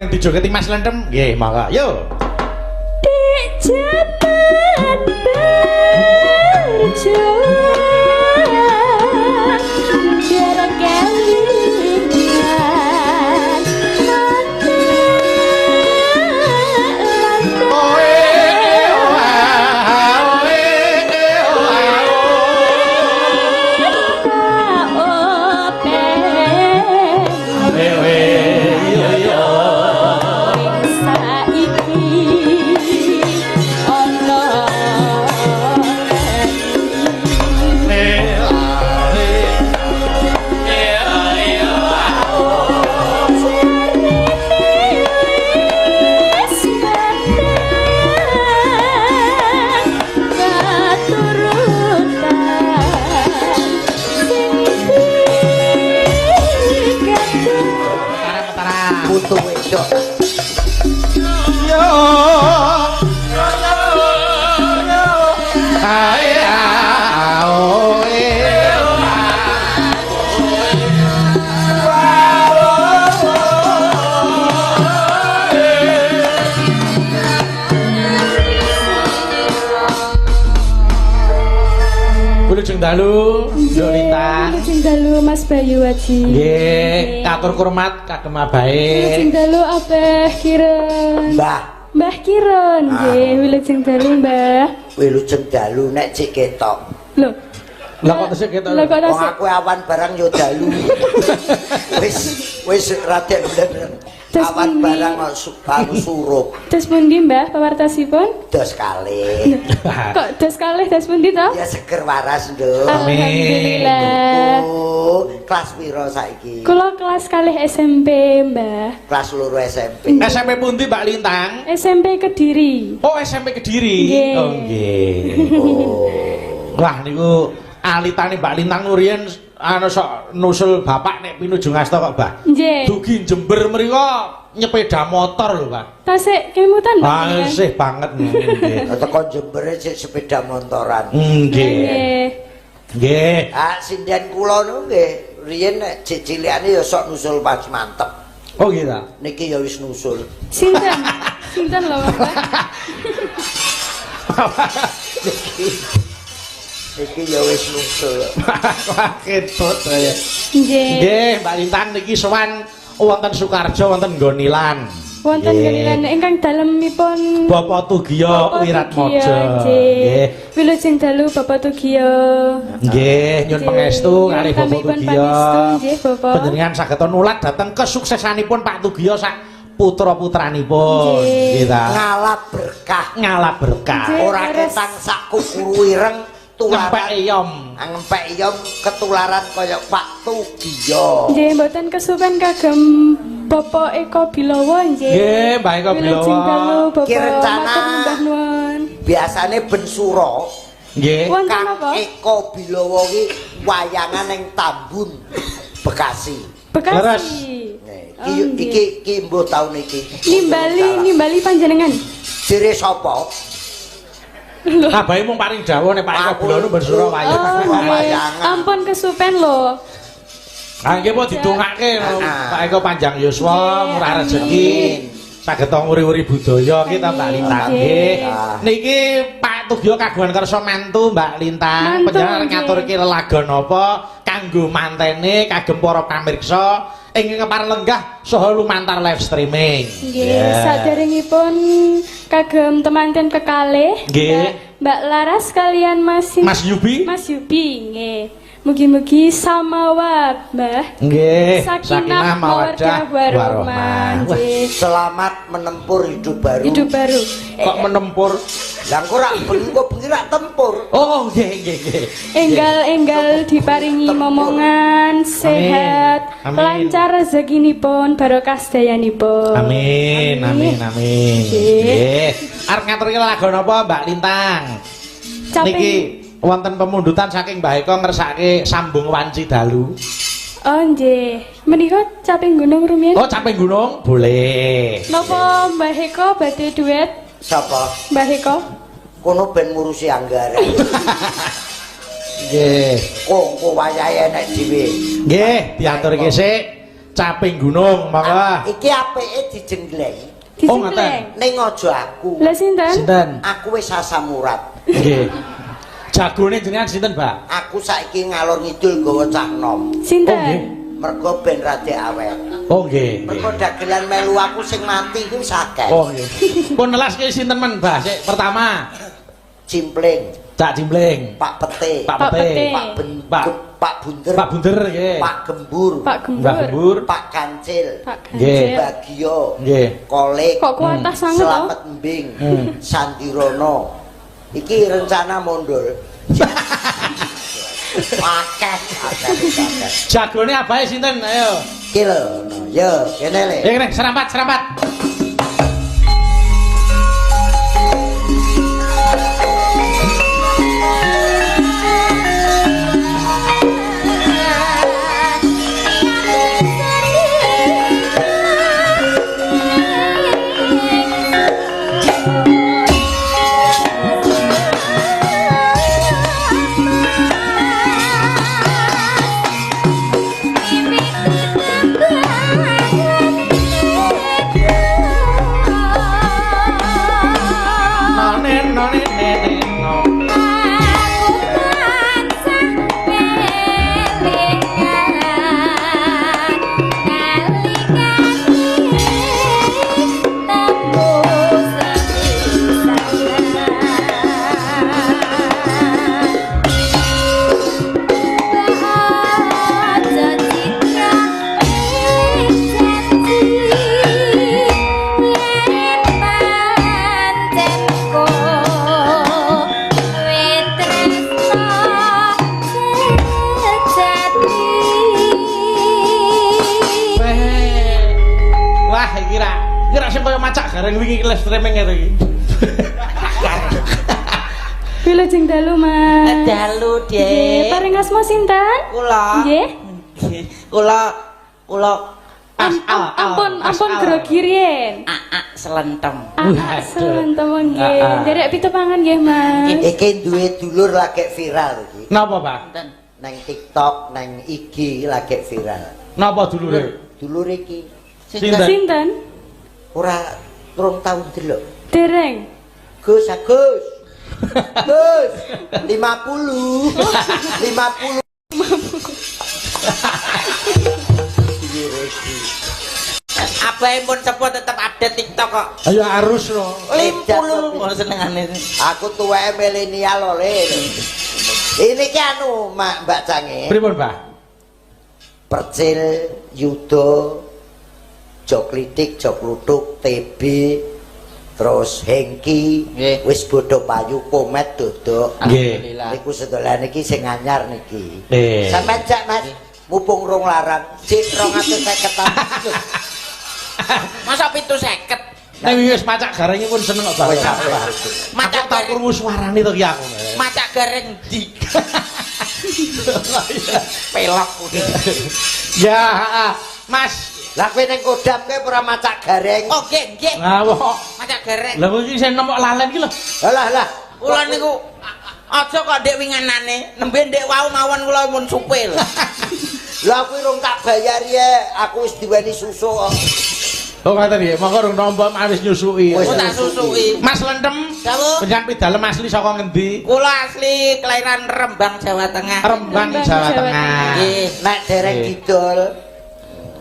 Dijogeti Mas Lendem nggih mangga yo di jalan berjuang jarak kalian dalu Jolita Lujeng dalu Mas Bayu Waji nggih katur kurmat kagem abahe Lujeng dalu Abah Kiren Mbah Kiren nggih wilujeng dalu Mbah wilujeng dalu nek cek ketok lho lha kok tesih ketok lha kok wong aku awan barang yo dalu wis radek bener awan barang baru surup dos pundi Mbah pawartosipun dos kalih kok dos kalih dos pundi to ya seger waras nduk alhamdulillah kelas piro saiki kula kelas kalih SMP Mbah kelas loro SMP SMP pundi Mbak Lintang SMP Kediri oh SMP Kediri oh nggih wah niku alitane Mbak Lintang nurien anu sok nusul bapak nek pinuju ngasta kok Mbah nggih dugi Jember mriko nyepeda motor lho Pak tasik kemutan ah sih banget nggih teko Jember sik sepeda motoran nggih nggih ah sinden kula niku nggih riyen nek cilikane ya sok nusul pas mantep oh gitu niki ya wis nusul sinten sinten lho Iki ya wis nusul. Ketut ya. Nggih. Nggih, Mbak Lintang niki sowan wonten Sukarjo wonten Gonilan. Wonten Gonilan ingkang dalemipun Bapak Tugiyo Wiratmojo. Nggih. Wilujeng dalu Bapak Tugiyo. Nggih, nyuwun pangestu kalih Bapak Tugiyo. Nggih, Bapak. Panjenengan saged nulat dhateng kesuksesanipun Pak Tugiyo sak putra-putranipun. Nggih ta. Ngalap berkah. Ora ketang sak kukuru ireng ngempek iyom ketularan kaya Pak Tugiyo. Nggih mboten kesupen kagem Bapak Eko Bilowo nggih. Nggih, Mbak Eko Bilowo. Ki rencana biasane ben sura. Nggih. Kang Eko Bilowo ki wayangan ning Tambun Bekasi. Bekasi. Iki mbuh taun iki. Nimbali panjenengan. Jere sapa? Abahe mung paring dawuh nek Pak Eko Bilowo ben Surabaya. Ampun kesupen lho. Ah nggih po didongake Pak Eko panjang yuswa, murah rezeki. Saged nguri-uri budaya ki ta Mbak Lintang nggih. Niki Pak Tugiyo kagungan kersa mantu Mbak Lintang. Panjenengan ngaturke lelagon napa kanggo mantene kagem para pamirsa ingkang kepar lenggah saha lumantar live streaming. Nggih, saderengipun kagem temanten kekalih. Nggih. Mbak Laras kalian Mas Yubi. Mas Yubi nggih. Mugi-mugi samawat, Mbah. Nggih. Sakinah mawaddah warahmah. Selamat menempur hidup baru. Hidup baru. Kok menempur? Lah kok rak bengi kok bengi rak tempur. Oh, nggih. Enggal diparingi momongan sehat, lancar rezekinipun, barokah sedayanipun. Amin. Nggih. Arep ngaturke lagon apa Mbak Lintang? Niki wonten pemundutan saking Mbah Eko ngersake sambung wanci dalu. Oh nggih, menika caping gunung rumiyin. Oh, caping gunung? Boleh. Napa Mbah Eko badhe duet? Sapa? Mbah Eko. Kono ben ngurusi anggaran. Nggih. Kok wayahe enek dhewe. Nggih, diaturke sik. caping gunung monggo. Iki apike dijenggleng. Oh, ngoten. Ning aja aku. Lah sinten? Sinten? Aku wis sasamurat. Nggih. Jagone jenengan sinten, Mbak? Aku saiki ngalor ngidul gawa cah nom. Sinten? Mergo ben radek awet. Oh nggih. Mergo dagelan melu aku sing mati kuwi sakit. Oh nggih. Pun nelas ki sinten men, Mbah? Sik pertama. Cimpling, Cak Cimpling. Pak Pete, Pak Pete. Pak Bunder, Pak Bunder nggih. Pak Gembur, Pak Mbah Gembur. Gembur. Pak Kancil, Pak Nggih. Ganjil. Bagio, Nggih. Kolik, Kok kuatah sangat Selamat toh? Embing, Hmm. Sandirono. Iki rencana mondol. Akeh. Jagone abahe sinten? Ayo. Iki lho, yo kene le. Kene serampat. Gareng wingi les streaming ngene iki. Wilujeng dalu, Mas. Dalu, Nggih, Dek. paring asma sinten? Kula. Nggih. Kula Ampun grogi riyen. selentem. Sentem nggih. Derek pitepangan nggih, Mas. Iki duwe dulur lagi viral iki. Napa, Pak? Nang TikTok, nang IG lagi viral. Napa dulure? Dulur iki Sinten? Sinten? ora 3 tahun delok. Dereng. Gus, Gus. Gus, 50. 50. Apa yang pun sepot tetap update TikTok kok. Ayo arus no. 50 ngono senengane. Aku tuweke milenial lho, Le. Ini ki anu, Mbak Cange. Pripun, Pak? Percil, Yudo, Jok Litik, Jok Lutuk, TB, terus Hengki, wis bodo payu, Komet, Dodok. Alhamdulillah. Niku sedolan iki sing anyar niki. Eh. Sampeyan jak, Mas, mumpung rong larang, sik 250-an. Masa 750. Nek wis macak gareng pun seneng kok, Pak. Macak tak krungu suarane to ki aku. Macak gareng di. Pelok udah. Ya, Mas. Lah kowe ning Kodam kowe ora macak gareng. Oh, nggih, nggih. Lah kok Macak gareng. lha iki sing nemok lalen ki lho. Lah. Kula niku aja kok ndek winganane, nembe ndek wau mawon kula mun supil. Lah kuwi rong tak bayar ya, aku wis diweni susu kok. Oh ngoten nggih, monggo rung nampa wis nyusui. Oh, tak susui. Mas Lentem. Dawuh. Panjenengan pidalem asli saka ngendi? Kula asli kelahiran Rembang, Jawa Tengah. Rembang Jawa Tengah. Nggih. Nek dereng didol,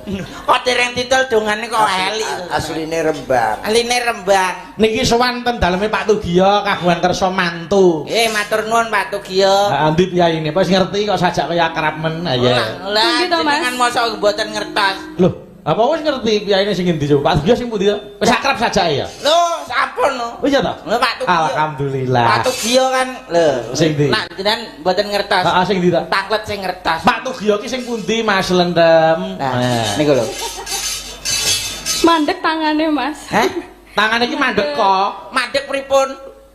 Kok dereng titul dongane kok elik. asline Rembang. Aline Rembang. Niki sowan ten daleme Pak Tugiyo kagungan kersa mantu. Nggih, matur nuwun Pak Tugiyo. Heeh, ndi piyaine? Wis ngerti kok sajak kaya akrab men. Ha ya. Lah, Nggih to, Mas. jenengan mosok mboten ngertos. Loh, apa wis ngerti piyaine sing endi coba? Pak Tugiyo sing pundi to? Wis akrab sajak ya? Lho, sampun lho. Oh iya to? Lho Pak Tugiyo. Alhamdulillah. Pak Tugiyo kan lho. Sing ndi? Nak jenengan mboten ngertos. Heeh, sing ndi to? Taklet sing ngertos. Pak Tugiyo ki sing pundi Mas Lentem? Nah, niku lho. Mandek tangane, Mas. Hah? Tangane iki mandek kok. Mandek pripun?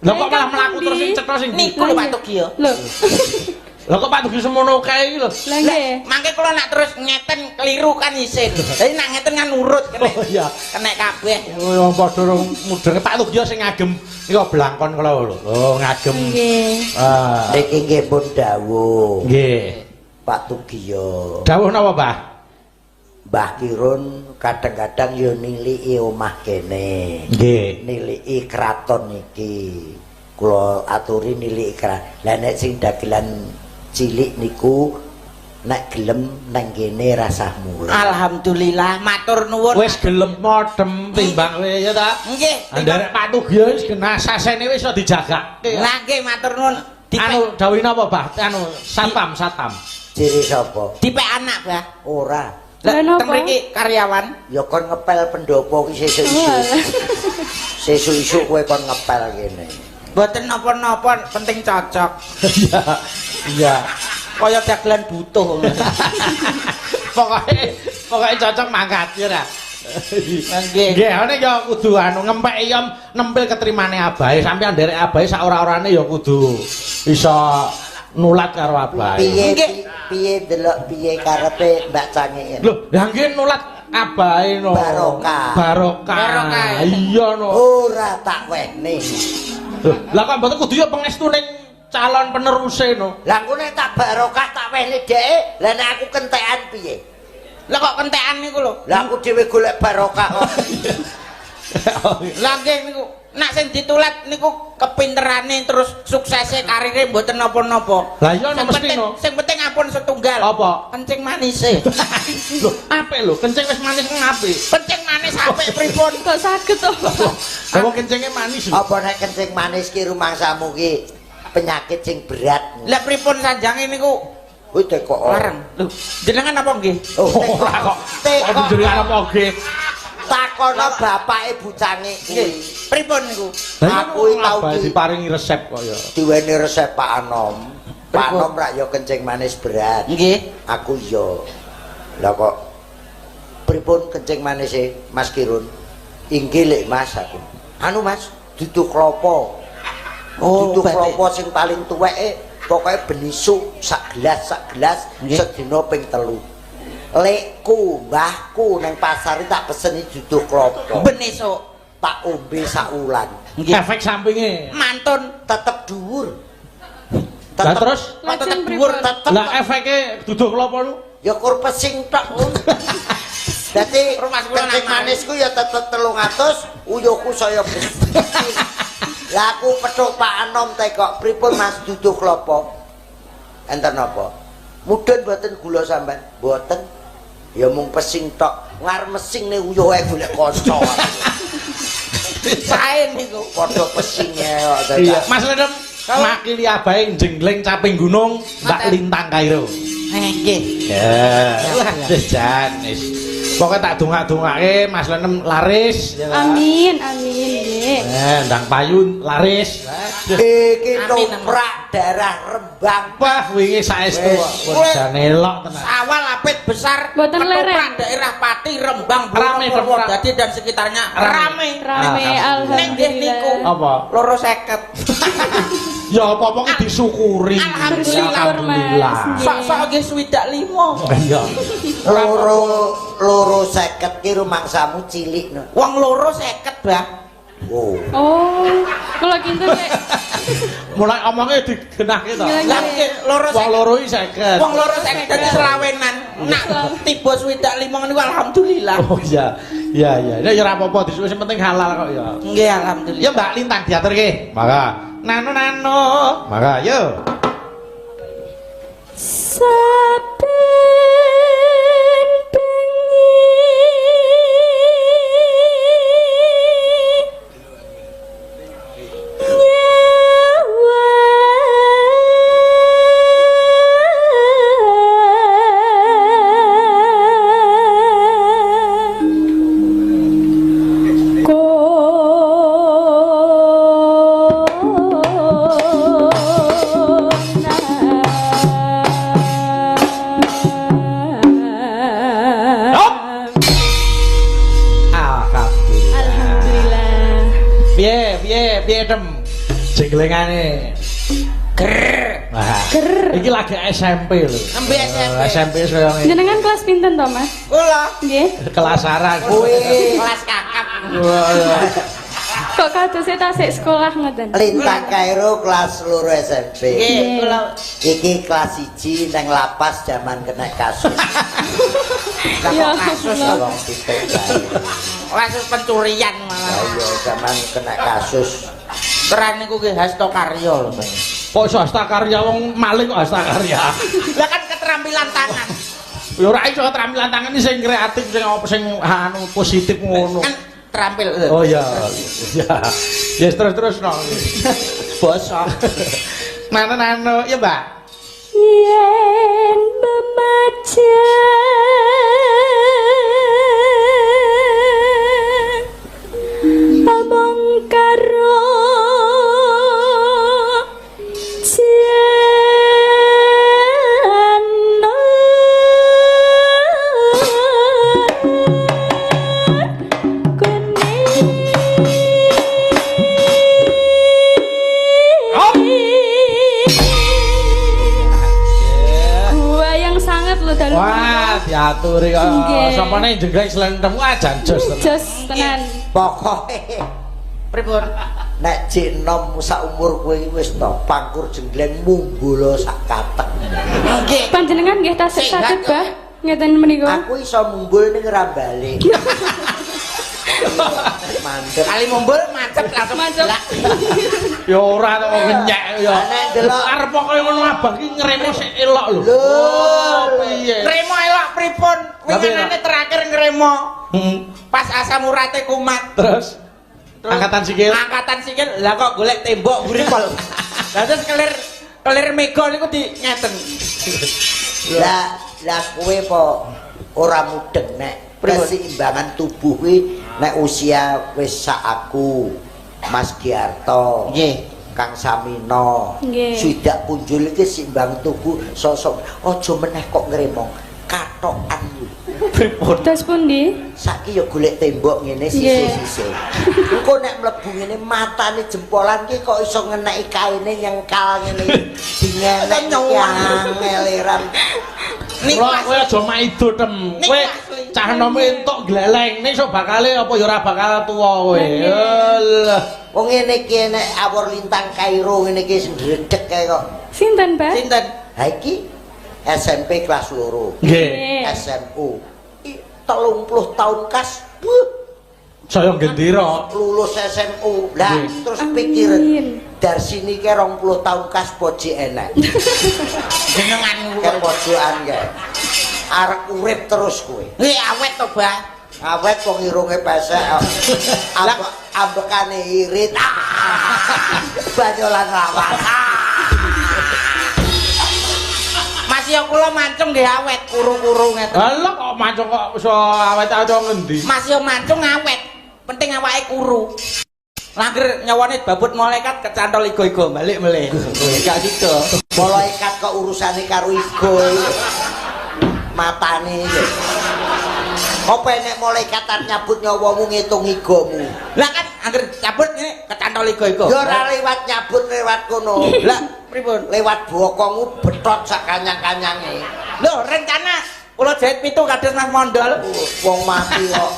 Lah kok malah mlaku terus sing cetha sing ndi? Niku lho Pak Tugiyo. Lho. Lah kok Pak Tugiyo semono kae iki lho. Lah nggih. Mangke kula nak terus ngeten keliru kan isin. Jadi nak ngeten kan nurut kena. Oh iya. Kena kabeh. Wong padha rong mudeng Pak Tugiyo sing ngagem nika blangkon kula lho. Oh, ngagem. Nggih. Ah. Niki nggih pun dawuh. Nggih. Pak Tugiyo. Dawuh napa, Pak? Mbah Kirun kadang-kadang yo niliki omah kene. Nggih. Niliki kraton iki. Kula aturi niliki kraton. Lah nek sing dagelan cilik niku nek gelem nang kene rasah mulih. Alhamdulillah, matur nuwun. Wis gelem modem timbang kowe ya ta? Nggih. Ndarek Pak Tugio wis genah sasene wis iso dijagake. Lah nggih matur nuwun. Anu dawuh napa, Bah? Anu satpam. Ciri sapa? Dipek anak, Bah. Ora. Lah Lah, teng napa? mriki karyawan. Ya kon ngepel pendopo ki sesuk-isuk. Sesuk-isuk kowe kon ngepel kene. Mboten napa-napa, penting cocok. Iya. Iya. Kaya dagelan butuh. Pokoke cocok mangkat ya ra. Nggih. Nggih, nek ya kudu anu ngempeki ya nempel ketrimane abahe, sampeyan nderek abahe sak ora-orane ya kudu iso nulat karo abahe. Piye delok piye karepe Mbak Cangik. Lho, lah nggih nulat abahe no. Barokah. Iya no. Ora tak wehne. Lah kok mboten kudu ya pengestu ning calon peneruse no. Lah engko nek tak barokah tak wehne dhek, lah nek aku kentekan piye? Lah kok kentekan niku lho. Lah aku dhewe golek barokah kok. Lah nggih niku nak sing ditulet niku kepinterane terus suksese karire mboten napa-napa. Lah iya mesti no. Sing penting ampun setunggal. Apa? Kencing manise. Lho, apik lho, kencing wis manis apik. Kencing manis apik pripun? Kok saged to? Lah wong kencingnya manis lho. Apa nek kencing manis ki rumangsamu ki penyakit sing berat. Lah pripun sanjange niku? Kuwi teko Larang. Lho, jenengan apa nggih? Oh, Ora kok. teko. Kok jenengan apa nggih? Takono bapake Bucangik kuwi. Pripun niku? Aku tau diparingi resep kok ya. diweni resep Pak Anom. Pak Anom rak ya kencing manis berat. Nggih. Aku yo. Lah kok pripun kencing manis e Mas Kirun? Inggih lek Mas aku. Anu Mas, dudu klopo. Oh, dudu batik. klopo sing paling tuweke pokoke benisu sak gelas Nggih. sedina ping 3. Lekku, mbahku nang pasar tak peseni dudu klopo. Ben esuk Tak ombe sak wulan. nggih. Efek sampinge. Mantun Tetep dhuwur. Lah terus tetep Lajeng dhuwur pripun? tetep. lah efeke duduk klopo lu? Ya kur pesing tok. Dadi Rumah kula kencing nang manisku ya tetep 300, uyuhku saya besi. Lah aku petuk Pak Anom tekok pripun Mas duduh klopo? Enten napa? Mudhun mboten gula sampean? Mboten. Ya mung pesing tok. Ngar mesing ne uyuhe golek kanca. Sae niku. Padha pesinge kok. Iya, Mas Lendem makili abahe jengleng caping gunung Mbak Lintang Kairo. Nggih. Ya, wis jan wis. Pokoke tak dongak-dongake Mas Lendem laris ya ta. Amin, nggih. Ndang payun laris. Iki Amin, toprak darah Rembang. Wah, wingi saestu kok jan elok tenan. Awal apit besar Mboten ketoprak lereng. daerah Pati, Rembang, Rame, Purwodadi dan sekitarnya rame. Rame Ning nggih niku alhamdulillah. Apa? loro 50. Ya apa-apa ki disyukuri. Alhamdulillah. Alhamdulillah. Sok-sok nggih 25. Iya. Loro 50 ki rumangsamu cilik no. Wong loro 50, Bang. Oh. Oh, kula kinten nek Mulai omongnya digenahke to. Gila, Lah nggih loro Wong 50. loro iki 50. Wong loro 50 dadi selawenan. Nak tiba 25 niku alhamdulillah. Oh iya. Iya iya. Ya ora apa-apa disuwun sing penting halal kok ya. Nggih alhamdulillah. Ya Mbak Lintang diaturke. Maka nano. Maka yo. saben piye Dem jenglengane iki lagi SMP lho Nembe SMP. SMP saya ngene jenengan kelas pinten to Mas? Kula Nggih. kelasaran Kuwi kelas kakap. Kok kadose tasik sekolah ngoten. Lintang Kairo kelas loro SMP. Nggih, kula Iki kelas 1 nang lapas zaman kena kasus. Ya Kasus Allah. wong titik bae. kasus pencurian malah. Ayo zaman kena kasus. Keren niku nggih hasta karya lho. Kok iso hasta karya wong maling kok hasta karya. Lah kan keterampilan tangan. Ya ora iso keterampilan tangan iki sing kreatif sing apa sing anu positif ngono. Kan terampil. Oh iya. Ya. Yes terus no. Bosok. Nano ya, Mbak. Yen memaja among karo Wah, diaturi kok. Nggih. Sapane jenggreng slendem ajan jos tenan. jos tenan. Pokoke Pripun? nek jek nom saumur kowe wis to pangkur jenggleng munggula sak katek. Nggih. Panjenengan nggih tasik saged, Bah. Ngeten menika. Aku iso munggul ning Rambale. Mandek. Kali mumbul macet langsung Macet. belak. Ya ora to ngenyek ya. Nek delok Arep kaya ngono abang ki ngremo sik elok lho. lho Piye? Ngremo elok pripun? Winginane terakhir ngremo. Pas asam urate kumat. Terus angkatan sikil. Angkatan sikil lah kok golek tembok gripol. Lah terus kelir mega niku di ngeten. lah kowe po ora mudeng nek keseimbangan tubuh kuwi nek usia wis sak aku Mas Giarto Nggih. Kang Samino Nggih. sudah punjul iki seimbang tubuh sosok aja meneh kok ngremong katokan Pripun? Terus pundi? saiki ya golek tembok ngene sisih-sisih engko nek mlebu ngene matane jempolan ki kok iso ngeneki kaine nyengkal ngene dingenek ngeleran Niku Lho kowe aja maido tem. Kowe cah nome entuk gleleng. Nek iso bakale apa ya ora bakal tuwa kowe. Alah. wong ngene iki nek awor lintang Kairo ngene iki ndredeg kae kok Sinten, Bah? sinten? ha iki SMP kelas loro Nggih. SMU 30 tahun kas wuh, Saya gendera. lulus SMU lah Nggih. terus Amin. pikiran dari sini ke 20 tahun kas boji enak Jenengan ke pojokan ya arep urip terus kowe nggih awet to, Bah. awet wong irunge pesek ambekane irit banyolan lawan Mas yo kula mancung nggih awet kuru-kuru ngeten. Lah kok mancung kok iso awet aja ngendi? Mas yo mancung awet. Penting awake kuru. Langger nyawane babut malaikat kecantol igo-igo balik meleh. Gak gitu. malaikat kok urusane karo igo matane iki apa nek malaikat nyabut nyawamu ngitung igomu Lah kan angger cabut ngene kecantol igo-igo. ya ora lewat nyabut lewat kono Lah pripun? lewat bokongmu betot sak kanyang-kanyange Lho rencana kula jahit pitu kados Mas Mondol. wong mati kok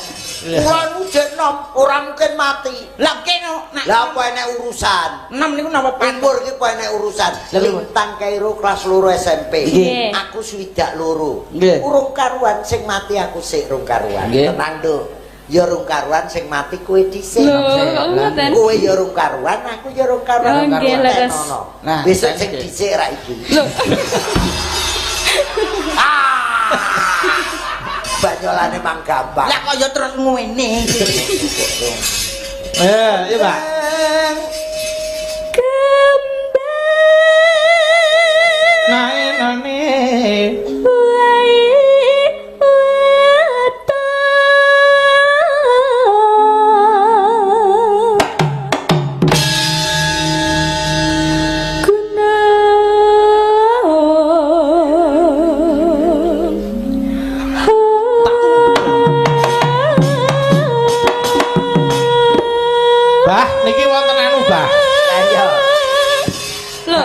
kula nu jek nom ora mungkin mati Lah kene nak lah apa enek urusan 6 niku napa pan? Umur ki apa enek urusan lintang Kairo kelas loro SMP Nggih. aku swidak loro Nggih. urung karuan sing mati aku sik rung karuan Nggih. tenang do ya rung karuan sing mati kowe dhisik Lho, kok ngoten? kowe ya rung karuan aku ya rung Oh, karuan nggih, Karuan leres. tenono. Nah, besok saya sing nggih. dhisik ra iki Lho, banyolane mang gampang Lah kok ya terus ngene. Iya, Pak. kembang Nae wae wata. Bah, niki wonten anu, Bah. ayo Lho,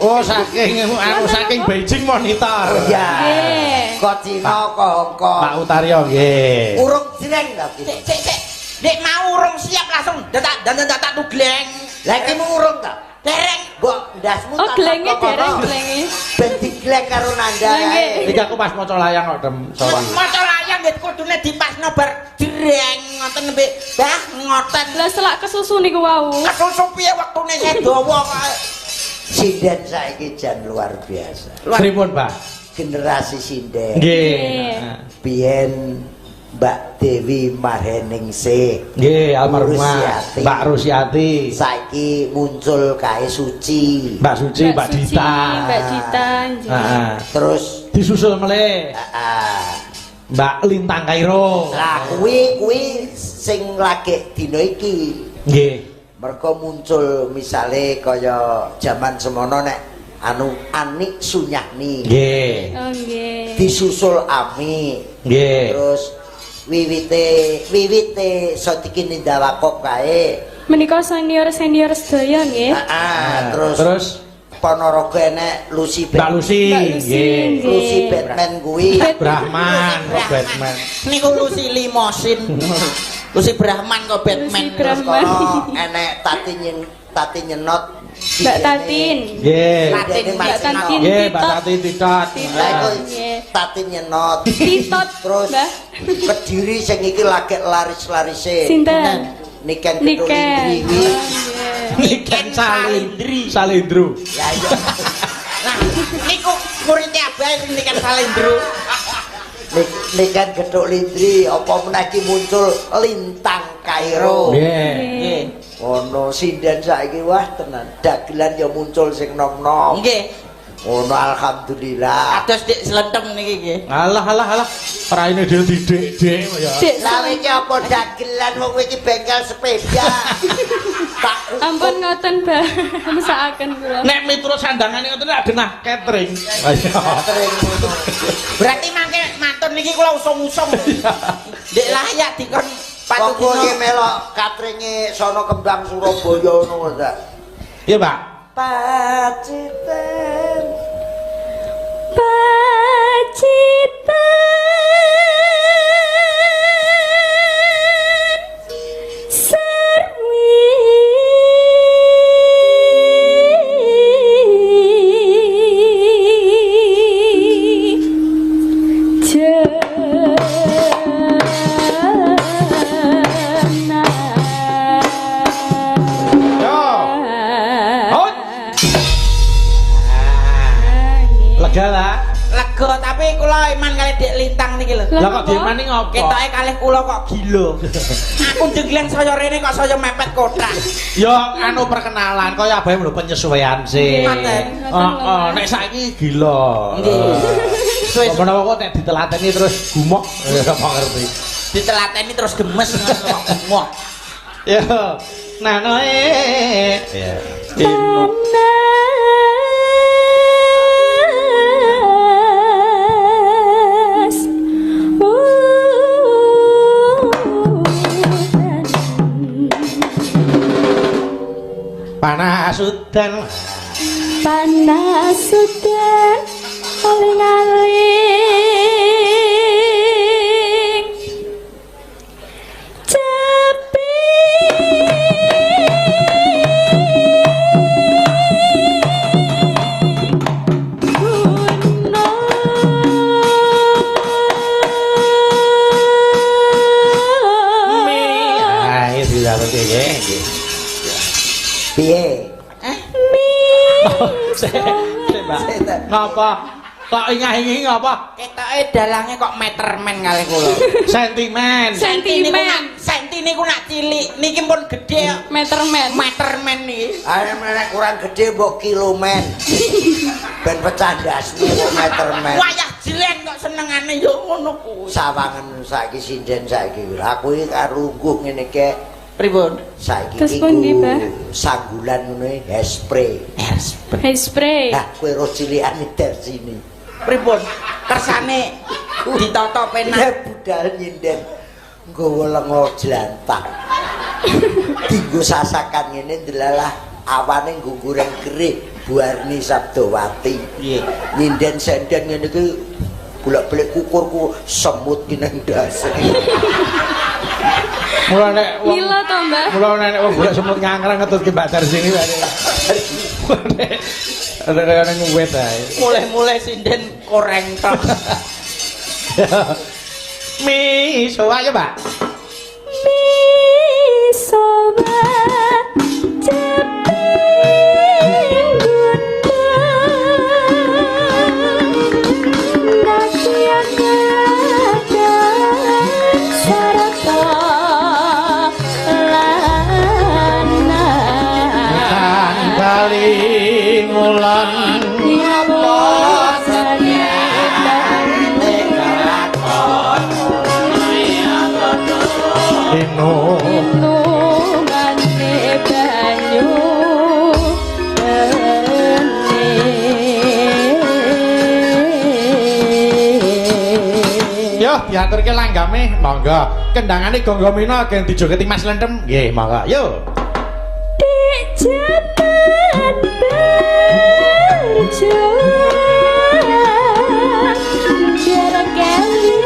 Oh, saking Beijing monitor. ya Nggih. kok Cina kok Hongkong Pak Utaryo nggih. urung jireng ta iki Cek Nek mau urung siap langsung tak tugleng. Lah iki mau urung ta? Dereng. Mbok ndasmu Oh, glenge dereng glenge. ben digleng karo Nanda kae. Iki aku pas maca layang kok Dem. Sorry. Maca layang nggih kudune dipasno bar dereng ngoten mbek. Bah ngoten. Lah selak kesusu niku wau. Kesusu piye wektune sedawa kae. Sinden saiki jan luar biasa. Pripun, Pak? Generasi sinden. Nggih. Biyen Mbak Dewi Maheningsih. Nggih, almarhumah Rusiati. Mbak Rusiati. Saiki muncul kae Suci. Mbak Suci, Mbak Dita. Mbak Dita nggih. Heeh. Terus Disusul meleh Mbak Lintang Kairo. lah kuwi sing lagi dina iki. Nggih. Mergo muncul misale kaya jaman semono nek anu Anik Sunyani. Nggih. Oh nggih. Disusul Ami. Nggih. Terus wiwite Sotiki Nindawakok kae. Menika senior sedaya nggih. Terus Ponorogo enek Lucy Mbak Lucy. Mbak Lucy, Nggih. nggih. Lucy Batman kuwi. Brahman, kok Batman. Niku Lucy Limosin. Lucy Brahman kok Batman. Lucy Brahman. Kono enek Tati Nyenot. Mbak Tatin. Nggih. Tatin, Mbak Tatin. Nggih, Mbak Titot. Tati Titot. Lah iku Nggih. Tati Nyenot. Titot. Terus Mbah. Kediri sing iki lagi laris-larise. Sinten? Niken Niken. Ketulindri. Oh, nggih. Niken Salindru. Ya iya. Nah, niku muridnya Abah sing nikan Salendro. Niken Gethuk Lindri apa meneh iki muncul Lintang Kairo. Nggih. Nggih. Ono sinden saiki wah tenan. Dagelan ya muncul sing nom-nom. Nggih. Ono alhamdulillah. Kados Dik Slenteng niki nggih. Alah. Praine dhewe didek-dek ya. Dek Lah iki apa dagelan wong iki bengkel sepeda. Tak ampun ngoten, Mbah. Mesakaken kula. Nek miturut sandangane ngoten nek genah catering. sering ngono. Berarti mangke matur niki kula usung-usung. Ndek layak dikon Pokoke patutino. melok katringe sono Kembang Surabaya ngono ta. Iya, Pak. Pacitan Sarwi Yo. Hot. Lega lah. Lega tapi kula iman kali Dik Lintang niki lho. Lah kok diemani ngopo? Ketoke kalih kula kok gila. Aku njegleng saya rene kok saya mepet kotak. Yo anu perkenalan kaya abahe lho penyesuaian sih. Ngoten. Heeh, nek saiki gila. Nggih. Suwe Apa kok nek ditelateni terus gumok ya apa ngerti. ditelateni terus gemes ngono kok gumoh. Yo. Nanoe. Ya. Panas udan. Panas sudah aling-aling Cepi Ah, iki dilakoni nggih. piye? Mbak. Ngapa? Kok ingah-ingi ngapa? Ketoke dalange kok metermen kali kula. Sentimen. Sentimen. Senti niku nak cilik, niki pun gedhe kok. Metermen. Metermen niki. Ayo nek kurang gede mbok kilomen. Ben pecah dasmu kok metermen. Wayah jelen kok senengane yo ngono kuwi. Sawangen saiki sinden saiki. Aku iki karo lungguh ngene ke Pripun? saiki Terus iki pundi, Mbah? sanggulan ngono hairspray. Hair spray. Nah, kowe ro cilikane dari sini. Pripun? Kersane ditata Ya penak. budal nyinden nggawa lenga jlantak. Dinggo sasakan ngene ndelalah awane nggo goreng gerih Buarni Sabdawati. Nggih. Nyinden senden ngene iki bolak-balik kukurku semut ki nang ndase. Mula nek wong Mila to, Mbah. mula nek wong golek semut ngangkrang ngetutke Mbak Dar sini wae. Ada kaya nang wet ae. Mulai-mulai sinden koreng tok. Miso ayo, Mbak. Soba ceping gunung Nasi agadan sarata lana Kali ngulan Nyapa sagetan ino Nungane banyu Yo diaturke langgame monggo. Kendangane Gonggo Mina geng dijogeti Mas Lentem. Nggih, monggo. Yo. Di jabat berjuang jarak kelingan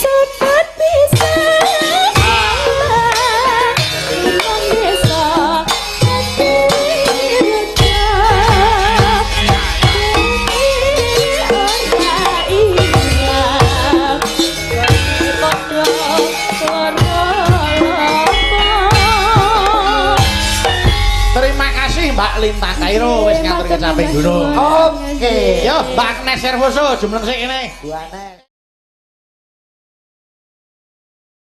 Sobat bisa Nang desa hati reda ora ilang padha Terima kasih Mbak Lintang Kairo wis ngatur kecape gunung. Oke. Yo, Mbak Agnes Servoso jumleng sik kene. Buane.